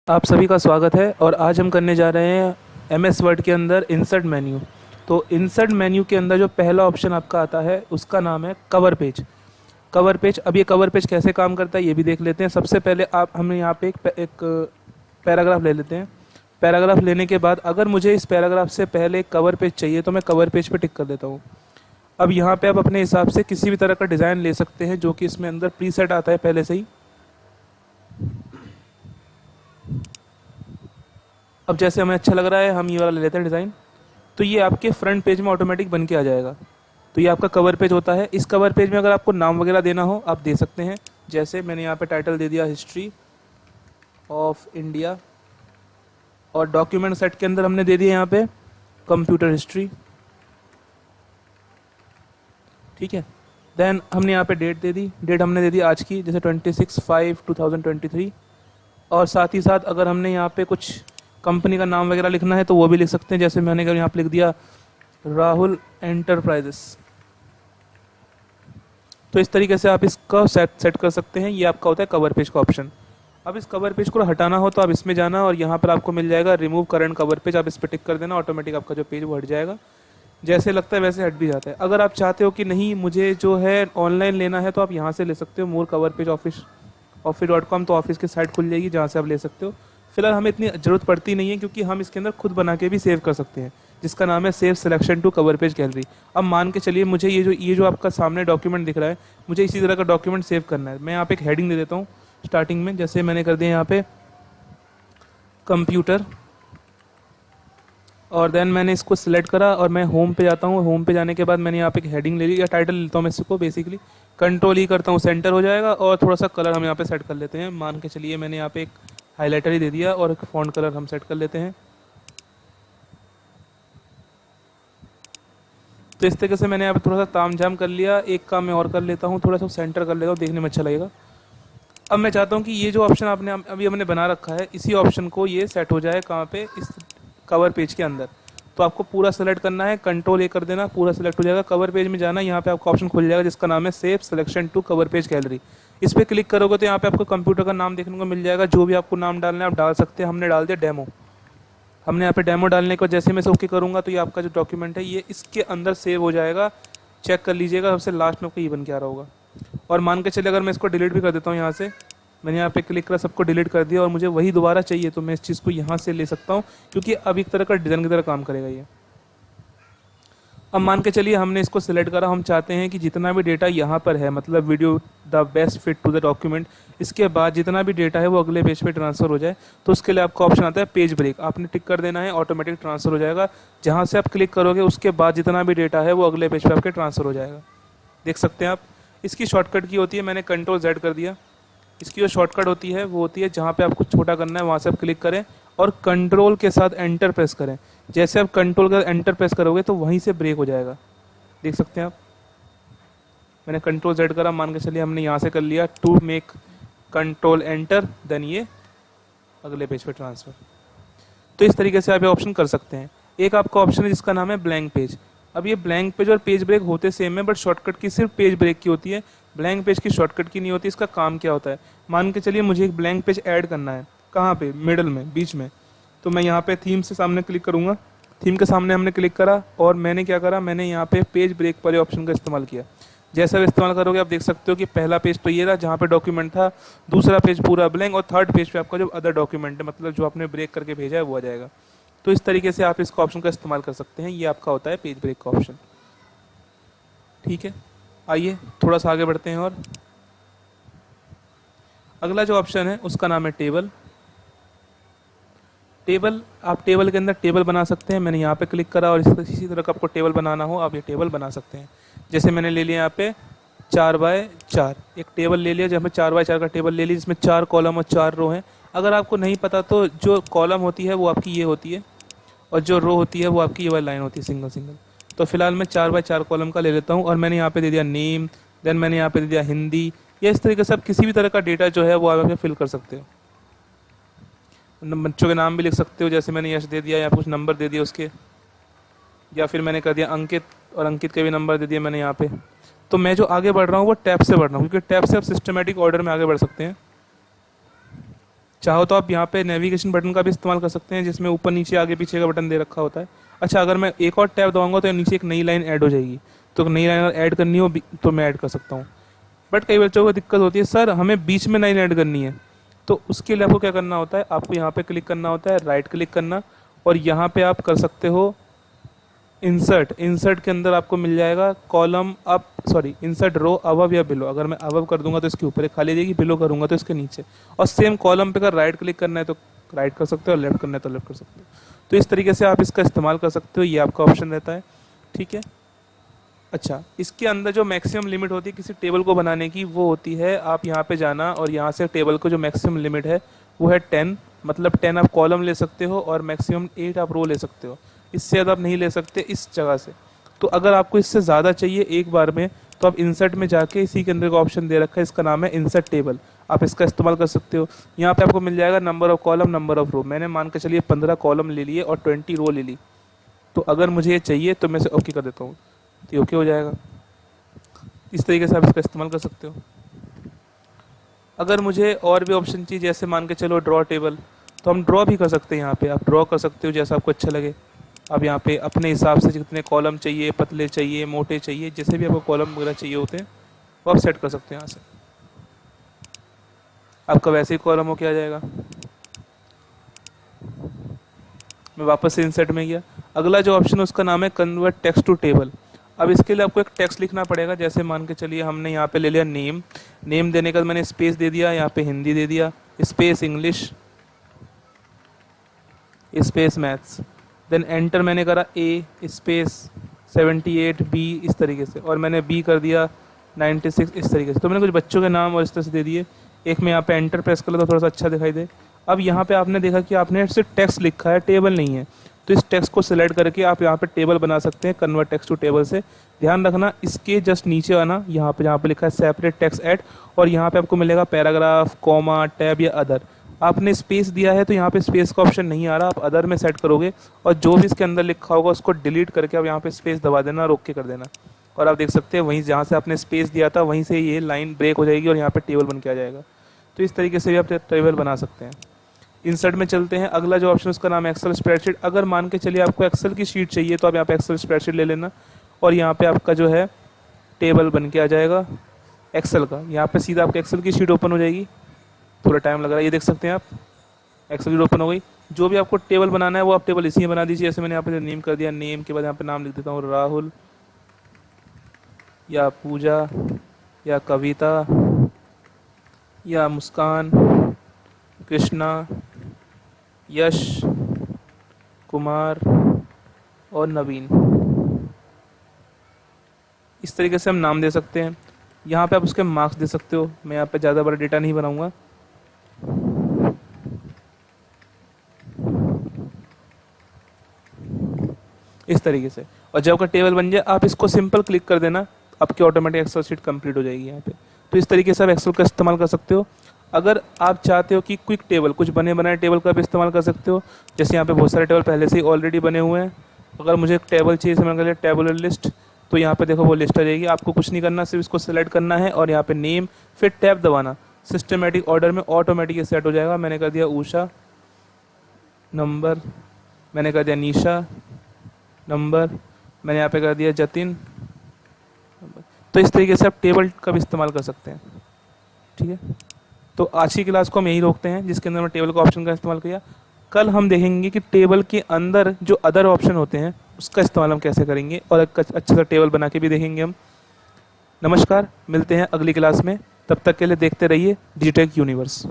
आप सभी का स्वागत है और आज हम करने जा रहे हैं एमएस वर्ड के अंदर इंसर्ट मेन्यू। तो इंसर्ट मेन्यू के अंदर जो पहला ऑप्शन आपका आता है उसका नाम है कवर पेज। कवर पेज, अब ये कवर पेज कैसे काम करता है ये भी देख लेते हैं। सबसे पहले आप हमें यहाँ पे एक पैराग्राफ ले लेते हैं। पैराग्राफ लेने के बाद अगर मुझे इस पैराग्राफ से पहले एक कवर पेज चाहिए तो मैं कवर पेज पे टिक कर देता हूँ। अब यहाँ पे आप अपने हिसाब से किसी भी तरह का डिज़ाइन ले सकते हैं जो कि इसमें अंदर प्रीसेट आता है पहले से ही। अब जैसे हमें अच्छा लग रहा है हम ये वाला ले लेते हैं डिज़ाइन। तो ये आपके फ्रंट पेज में ऑटोमेटिक बन के आ जाएगा। तो ये आपका कवर पेज होता है। इस कवर पेज में अगर आपको नाम वगैरह देना हो आप दे सकते हैं। जैसे मैंने यहाँ पे टाइटल दे दिया हिस्ट्री ऑफ इंडिया, और डॉक्यूमेंट सेट के अंदर हमने दे दिया यहाँ पे कंप्यूटर हिस्ट्री। ठीक है, देन हमने यहाँ पे डेट दे दी। डेट हमने दे दी आज की, जैसे 26/5/2023। और साथ ही साथ अगर हमने यहाँ पे कुछ कंपनी का नाम वगैरह लिखना है तो वो भी लिख सकते हैं। जैसे मैंने यहाँ पे लिख दिया राहुल एंटरप्राइजेस। तो इस तरीके से आप इसका सेट कर सकते हैं। ये आपका होता है कवर पेज का ऑप्शन। अब इस कवर पेज को हटाना हो तो आप इसमें जाना और यहाँ पर आपको मिल जाएगा रिमूव करंट कवर पेज। आप इस पर टिक कर देना, ऑटोमेटिक आपका जो पेज वो हट जाएगा। जैसे लगता है वैसे हट भी जाता है। अगर आप चाहते हो कि नहीं मुझे जो है ऑनलाइन लेना है तो आप यहाँ से ले सकते हो, मोर कवर पेज office.com। तो ऑफिस की साइट खुल जाएगी जहाँ से आप ले सकते हो। फिलहाल हमें इतनी ज़रूरत पड़ती नहीं है क्योंकि हम इसके अंदर खुद बना के भी सेव कर सकते हैं, जिसका नाम है save selection to cover page gallery. अब मान के चलिए मुझे ये जो आपका सामने डॉक्यूमेंट दिख रहा है, मुझे इसी तरह का डॉक्यूमेंट सेव करना है। मैं यहाँ पे एक हेडिंग दे देता हूँ स्टार्टिंग में। जैसे मैंने कर दिया यहाँ पे कंप्यूटर, और देन मैंने इसको सिलेक्ट करा और मैं होम पे जाता हूँ। होम पे जाने के बाद मैंने यहाँ पे एक हेडिंग ले ली या टाइटल लेता हूँ मैं इसको। बेसिकली कंट्रोल ही करता हूँ, सेंटर हो जाएगा। और थोड़ा सा कलर हम यहाँ पे सेट कर लेते हैं। मान के चलिए मैंने यहाँ पे एक हाईलाइटर ही दे दिया और एक फॉन्ट कलर हम सेट कर लेते हैं। तो इस तरीके से मैंने यहाँ पे थोड़ा सा ताम झाम कर लिया। एक काम मैं और कर लेता हूँ, थोड़ा सा सेंटर कर लेता हूँ, देखने में अच्छा लगेगा। अब मैं चाहता हूँ कि ये जो ऑप्शन आपने अभी हमने बना रखा है, इसी ऑप्शन को ये सेट हो जाए कहाँ पे, इस कवर पेज के अंदर। तो आपको पूरा सेलेक्ट करना है, कंट्रोल ए कर देना, पूरा सेलेक्ट हो जाएगा। कवर पेज में जाना, यहाँ पे आपका ऑप्शन खुल जाएगा जिसका नाम है save selection to cover page gallery. इस पर क्लिक करोगे तो यहाँ पे आपको कंप्यूटर का नाम देखने को मिल जाएगा। जो भी आपको नाम डालना है आप डाल सकते हैं। हमने डाल दिया डेमो। हमने यहाँ पे डेमो डालने को जैसे मैं इसे ओके करूँगा तो ये आपका जो डॉक्यूमेंट है ये इसके अंदर सेव हो जाएगा। चेक कर लीजिएगा, सबसे लास्ट में आपको ये बन के आ रहा होगा। और मान के चलिए अगर मैं इसको डिलीट भी कर देता हूँ यहाँ से, मैंने यहाँ पे क्लिक करा, सबको डिलीट कर दिया और मुझे वही दोबारा चाहिए तो मैं इस चीज़ को यहाँ से ले सकता हूँ क्योंकि अब एक तरह का डिज़ाइन की तरह काम करेगा ये। अब मान के चलिए हमने इसको सिलेक्ट करा। हम चाहते हैं कि जितना भी डेटा यहाँ पर है, मतलब video the best fit to the document, इसके बाद जितना भी डेटा है वो अगले पेज पे ट्रांसफ़र हो जाए। तो उसके लिए आपका ऑप्शन आता है पेज ब्रेक। आपने टिक कर देना है, ऑटोमेटिक ट्रांसफ़र हो जाएगा। जहाँ से आप क्लिक करोगे उसके बाद जितना भी डेटा है वो अगले पेज पर आपके ट्रांसफ़र हो जाएगा। देख सकते हैं आप। इसकी शॉर्टकट की होती है, मैंने कंट्रोल Z कर दिया। इसकी जो शॉर्टकट होती है वो होती है जहाँ पे आपको छोटा करना है वहाँ से आप क्लिक करें और कंट्रोल के साथ एंटर प्रेस करें। जैसे आप कंट्रोल का एंटर प्रेस करोगे तो वहीं से ब्रेक हो जाएगा। देख सकते हैं आप। मैंने कंट्रोल Z करा, मान के चलिए हमने यहाँ से कर लिया to make control enter, then ये अगले पेज पे ट्रांसफ़र। तो इस तरीके से आप ये ऑप्शन कर सकते हैं। एक आपका ऑप्शन है जिसका नाम है ब्लैंक पेज। अब ये ब्लैंक पेज और पेज ब्रेक होते सेम है, बट शॉर्टकट की सिर्फ पेज ब्रेक की होती है, ब्लैंक पेज की शॉर्टकट की नहीं होती। इसका काम क्या होता है, मान के चलिए मुझे एक ब्लैंक पेज ऐड करना है। कहाँ पे, मिडल में, बीच में। तो मैं यहाँ पे थीम से सामने क्लिक करूँगा। थीम के सामने हमने क्लिक करा और मैंने क्या करा, मैंने यहाँ पे पेज ब्रेक वाले ऑप्शन का इस्तेमाल किया। जैसा आप इस्तेमाल करोगे आप देख सकते हो कि पहला पेज तो ये रहा जहाँ पे डॉक्यूमेंट था, दूसरा पेज पूरा ब्लैंक, और थर्ड पेज पे आपका जो अदर डॉक्यूमेंट है, मतलब जो आपने ब्रेक करके भेजा है वो आ जाएगा। तो इस तरीके से आप इसका ऑप्शन का इस्तेमाल कर सकते हैं। ये आपका होता है पेज ब्रेक का ऑप्शन। ठीक है, आइए थोड़ा सा आगे बढ़ते हैं। और अगला जो ऑप्शन है उसका नाम है टेबल। टेबल, आप टेबल के अंदर टेबल बना सकते हैं। मैंने यहाँ पे क्लिक करा और इसी तरह का आपको टेबल बनाना हो आप ये टेबल बना सकते हैं। जैसे मैंने ले लिया यहाँ पे 4x4 एक टेबल ले लिया, जहाँ पे 4x4 का टेबल ले लिया जिसमें 4 कॉलम और 4 रो हैं। अगर आपको नहीं पता तो जो कॉलम होती है वो आपकी ये होती है और जो रो होती है वो आपकी ये वाली लाइन होती है, सिंगल सिंगल। तो फिलहाल मैं 4x4 कॉलम का ले लेता हूँ और मैंने यहाँ पे दे दिया नेम, देन मैंने यहाँ पे दे दिया हिंदी। या इस तरीके से आप किसी भी तरह का डेटा जो है वो आप यहाँ फिल कर सकते हो। बच्चों के नाम भी लिख सकते हो, जैसे मैंने यश दे दिया या कुछ नंबर दे दिया उसके, या फिर मैंने कर दिया अंकित और अंकित के भी नंबर दे दिए मैंने यहाँ पे। तो मैं जो आगे बढ़ रहा हूँ वो टैब से बढ़ रहा हूँ क्योंकि टैब से आप सिस्टमेटिक ऑर्डर में आगे बढ़ सकते हैं। चाहो तो आप यहाँ पे नेविगेशन बटन का भी इस्तेमाल कर सकते हैं, जिसमें ऊपर नीचे आगे पीछे का बटन दे रखा होता है। अच्छा, अगर मैं एक और टैब दबाऊंगा तो नीचे एक नई लाइन ऐड हो जाएगी, तो नई लाइन अगर ऐड करनी हो तो मैं ऐड कर सकता हूँ। बट कई बच्चों को दिक्कत होती है, सर हमें बीच में लाइन ऐड करनी है, तो उसके लिए आपको क्या करना होता है, आपको यहाँ पे क्लिक करना होता है, राइट क्लिक करना, और यहाँ पे आप कर सकते हो इंसर्ट। इंसर्ट के अंदर आपको मिल जाएगा column up, sorry insert row above या बिलो। अगर मैं अबव कर दूंगा तो इसके ऊपर एक खाली देगी, बिलो करूंगा तो इसके नीचे। और सेम कॉलम पे अगर राइट क्लिक करना है तो राइट कर सकते हो, और लेफ्ट करना है तो लेफ्ट कर सकते हो। तो इस तरीके से आप इसका इस्तेमाल कर सकते हो, ये आपका ऑप्शन रहता है। ठीक है। अच्छा, इसके अंदर जो मैक्सिमम लिमिट होती है किसी टेबल को बनाने की, वो होती है आप यहाँ पे जाना, और यहाँ से टेबल को जो मैक्सिमम लिमिट है वो है 10। मतलब 10 आप कॉलम ले सकते हो और मैक्सिमम 8 आप रो ले सकते हो। इससे ज़्यादा आप नहीं ले सकते इस जगह से। तो अगर आपको इससे ज़्यादा चाहिए एक बार में, तो आप इंसर्ट में जाके इसी के अंदर का ऑप्शन दे रखा है, इसका नाम है इंसर्ट टेबल, आप इसका इस्तेमाल कर सकते हो। यहाँ पे आपको मिल जाएगा number of column, number of row. मैंने मान के चलिए 15 कॉलम ले लिए और 20 रो ले ली। तो अगर मुझे ये चाहिए तो मैं इसे ओके कर देता हूँ, तो ओके हो जाएगा। इस तरीके से आप इसका इस्तेमाल कर सकते हो। अगर मुझे और भी ऑप्शन चाहिए, जैसे मान के चलो ड्रॉ टेबल, तो हम ड्रॉ भी कर सकते हैं। यहाँ पे आप ड्रॉ कर सकते हो जैसा आपको अच्छा लगे। अब यहाँ पे अपने हिसाब से जितने कॉलम चाहिए, पतले चाहिए, मोटे चाहिए, जैसे भी आपको कॉलम वगैरह चाहिए होते हैं वो आप सेट कर सकते हैं यहाँ से। आपका वैसे ही कॉलम हो क्या आ जाएगा। मैं वापस से इंसर्ट में गया। अगला जो ऑप्शन है उसका नाम है कन्वर्ट टेक्स्ट टू टेबल। अब इसके लिए आपको एक टेक्स्ट लिखना पड़ेगा। जैसे मान के चलिए हमने यहाँ पे ले लिया नेम, नेम देने का मैंने स्पेस दे दिया, यहाँ पे हिंदी दे दिया, space English, space maths, then enter मैंने करा ए स्पेस 78 बी इस तरीके से, और मैंने बी कर दिया 96 इस तरीके से। तो मैंने कुछ बच्चों के नाम और इस तरह से दे दिए। एक मैं यहाँ पे एंटर प्रेस कर लेता तो थोड़ा सा अच्छा दिखाई दे। अब यहाँ पे आपने देखा कि आपने सिर्फ टेक्स्ट लिखा है, टेबल नहीं है। तो इस टेक्स्ट को सिलेक्ट करके आप यहाँ पे टेबल बना सकते हैं कन्वर्ट टेक्स्ट टू टेबल से। ध्यान रखना इसके जस्ट नीचे आना, यहाँ पे जहाँ पे लिखा है सेपरेट टेक्स्ट ऐड, और यहाँ पे आपको मिलेगा पैराग्राफ, कॉमा, टैब या अदर। आपने स्पेस दिया है तो यहाँ पे स्पेस का ऑप्शन नहीं आ रहा, आप अदर में सेट करोगे, और जो भी इसके अंदर लिखा होगा उसको डिलीट करके आप यहाँ पे स्पेस दबा देना, रोक के कर देना। और आप देख सकते हैं वहीं जहाँ से आपने स्पेस दिया था वहीं से ये लाइन ब्रेक हो जाएगी और यहाँ पे टेबल बन के आ जाएगा। तो इस तरीके से भी आप टेबल बना सकते हैं। इंसर्ट में चलते हैं। अगला जो ऑप्शन उसका नाम है एक्सेल स्प्रेडशीट। अगर मान के चलिए आपको एक्सेल की शीट चाहिए तो आप यहाँ पे एक्सेल स्प्रेडशीट ले लेना, और यहाँ पे आपका जो है टेबल बन के आ जाएगा एक्सेल का। यहाँ पे सीधा आपका एक्सेल की शीट ओपन हो जाएगी। थोड़ा टाइम लग रहा है, ये देख सकते हैं आप, एक्सेल शीट ओपन हो गई। जो भी आपको टेबल बनाना है वो आप टेबल इसी में बना दीजिए। जैसे मैंने यहाँ पे नेम कर दिया, नेम के बाद यहाँ पे नाम लिख देता हूँ, राहुल या पूजा या कविता या मुस्कान, कृष्णा, यश, कुमार और नवीन। इस तरीके से हम नाम दे सकते हैं। यहाँ पे आप उसके मार्क्स दे सकते हो। मैं यहाँ पे ज़्यादा बड़ा डेटा नहीं बनाऊंगा। इस तरीके से, और जब आपका टेबल बन जाए आप इसको सिंपल क्लिक कर देना, आपकी ऑटोमेटिक एक्सेल शीट कंप्लीट हो जाएगी यहाँ पे। तो इस तरीके से आप एक्सेल का इस्तेमाल कर सकते हो। अगर आप चाहते हो कि क्विक टेबल, कुछ बने बनाए टेबल का भी इस्तेमाल कर सकते हो। जैसे यहाँ पे बहुत सारे टेबल पहले से ही ऑलरेडी बने हुए हैं। अगर मुझे एक टेबल चाहिए, समझ लीजिए टेबुलर लिस्ट, तो यहाँ पे देखो वो लिस्ट आ जाएगी। आपको कुछ नहीं करना, सिर्फ इसको सेलेक्ट करना है और यहाँ पे नेम, फिर टैब दबाना, सिस्टमेटिक ऑर्डर में ऑटोमेटिक सेट हो जाएगा। मैंने कर दिया उषा नंबर, मैंने कर दिया निशा नंबर, मैंने यहाँ पे कर दिया जतिन। तो इस तरीके से आप टेबल का भी इस्तेमाल कर सकते हैं। ठीक है, तो आज की क्लास को हम यही रोकते हैं, जिसके अंदर मैं टेबल का ऑप्शन का इस्तेमाल किया। कल हम देखेंगे कि टेबल के अंदर जो अदर ऑप्शन होते हैं उसका इस्तेमाल हम कैसे करेंगे, और एक अच्छा सा टेबल बना के भी देखेंगे हम। नमस्कार, मिलते हैं अगली क्लास में। तब तक के लिए देखते रहिए डिजिटेक यूनिवर्स।